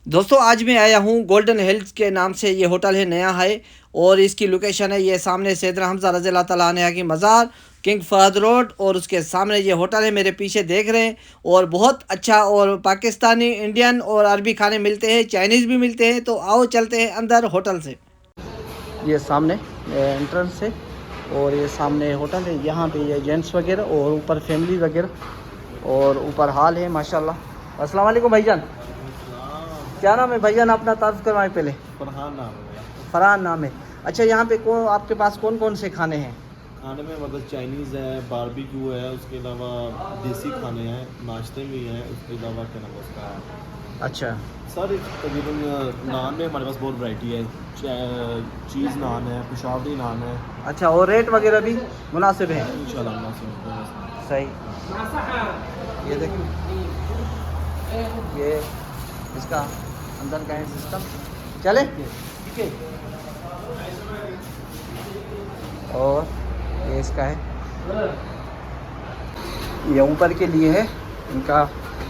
दोस्तों आज मैं आया हूँ गोल्डन हिल्स के नाम से, ये होटल है, नया है और इसकी लोकेशन है ये सामने सैयदना हमज़ा रज़ियल्लाहु तआला अन्हु की मज़ार, किंग फहद रोड, और उसके सामने ये होटल है, मेरे पीछे देख रहे हैं। और बहुत अच्छा, और पाकिस्तानी, इंडियन और अरबी खाने मिलते हैं, चाइनीज़ भी मिलते हैं। तो आओ चलते हैं अंदर होटल से। ये सामने एंट्रेंस है और ये सामने होटल है, यहाँ पे ये जेंट्स वगैरह और ऊपर फैमिली वगैरह और ऊपर हॉल है माशाल्लाह। अस्सलाम वालेकुम भाईजान, क्या नाम है भाईजान? अपना तारुफ करवाएं पहले। फरहान नाम है मेरा। फरहान नाम है। अच्छा, यहाँ पे आपके पास कौन कौन से खाने हैं? खाने में मतलब चाइनीज़ है, बारबेक्यू है, उसके अलावा देसी खाने हैं, नाश्ते में हैं, उसके अलावा क्या नाम है उसका, अच्छा सर तकरीबन नान में हमारे पास बहुत वैरायटी है। चीज़ नान है, पेशावरी नान है। अच्छा, और रेट वगैरह भी मुनासिब है? इंशाल्लाह सही। ये देखिए, ये इसका अंदर का है सिस्टम, चले ठीक है। और ये इसका है, ये ऊपर के लिए है इनका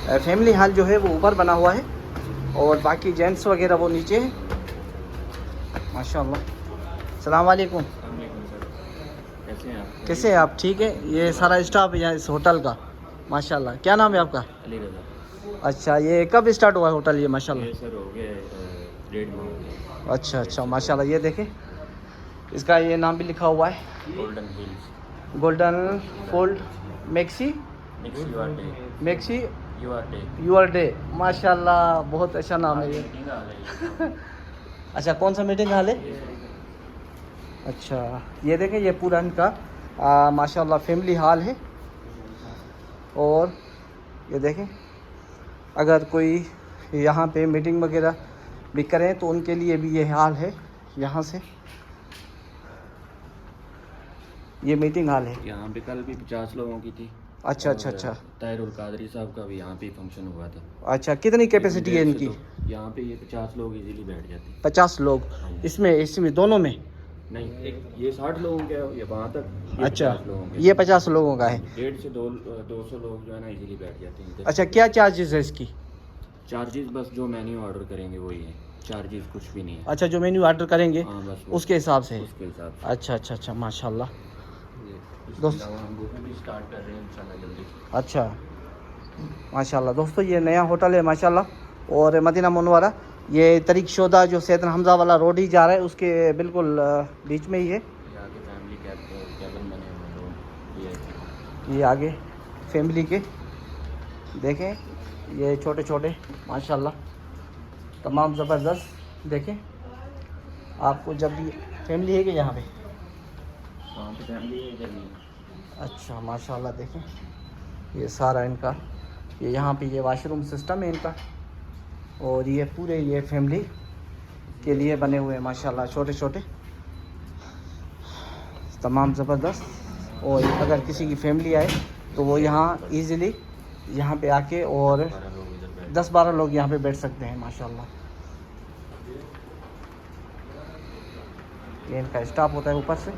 फैमिली हॉल जो है वो ऊपर बना हुआ है, और बाकी जेंट्स वगैरह वो नीचे है माशाल्लाह। अस्सलाम वालेकुम, कैसे हैं आप? ठीक है। ये सारा स्टाफ है यहाँ इस होटल का माशाल्लाह। क्या नाम है आपका? अली रज़ा। अच्छा, ये कब स्टार्ट हुआ है होटल ये माशाल्लाह? ये सर हो गया 1.5 माह हो गया। अच्छा अच्छा माशाल्लाह। ये देखें, इसका ये नाम भी लिखा हुआ है, golden hills golden fold maxi next your day maxi your day your day. माशाल्लाह, बहुत अच्छा नाम है ये। अच्छा, कौन सा मीटिंग हॉल है? अच्छा, ये देखें, ये पूरा इनका माशाल्लाह फैमिली हॉल है। और ये देखें, अगर कोई यहाँ पे मीटिंग वगैरह भी करें तो उनके लिए भी ये हाल है। यहाँ से ये मीटिंग हॉल है। यहाँ पे कल भी 50 लोगों की थी। अच्छा अच्छा अच्छा ताहिरुल कादरी साहब का भी यहाँ पे फंक्शन हुआ था। अच्छा, कितनी कैपेसिटी है इनकी? यहाँ पे ये 50 लोग इजीली बैठ जाते हैं। 50 लोग इसमें दोनों में? नहीं, एक ये 60 लोगों का है, ये वहाँ तक ये अच्छा, 50 लोगों का। ये 50 लोगों का है। 150 से 200 लोग जो है ना इजीली बैठ जाते हैं। अच्छा, क्या चार्जेस है इसकी? चार्जेस बस जो मेन्यू ऑर्डर करेंगे वही है, चार्जेस कुछ भी नहीं है। अच्छा, जो मेन्यू ऑर्डर करेंगे हाँ बस उसके हिसाब से है? उसके हिसाब से। अच्छा अच्छा अच्छा माशाल्लाह। दोस्त हम बुकिंग भी स्टार्ट कर रहे हैं इंशाल्लाह जल्दी। अच्छा माशाल्लाह। दोस्तों ये नया होटल है माशाल्लाह, और मदीना मुनव्वरा, ये तरीक शोदा जो सैयदना हमज़ा वाला रोड ही जा रहा है उसके बिल्कुल बीच में ही है। यहाँ के फैमिली कैबिन बने हुए हैं। ये आगे फैमिली के देखें, ये छोटे छोटे माशाल्लाह तमाम ज़बरदस्त। देखें, आपको जब भी फैमिली है कि यहाँ पे? वहाँ पे फैमिली है, इधर नहीं। अच्छा माशाल्लाह। देखें, ये सारा इनका, ये यहाँ पे ये वाशरूम सिस्टम है इनका, और ये पूरे ये फैमिली के लिए बने हुए हैं माशाल्लाह, छोटे छोटे तमाम ज़बरदस्त। और अगर किसी की फैमिली आए तो वो यहाँ इजीली यहाँ पे आके और 10-12 लोग यहाँ पे बैठ सकते हैं माशाल्लाह। ये इनका स्टाफ होता है ऊपर से।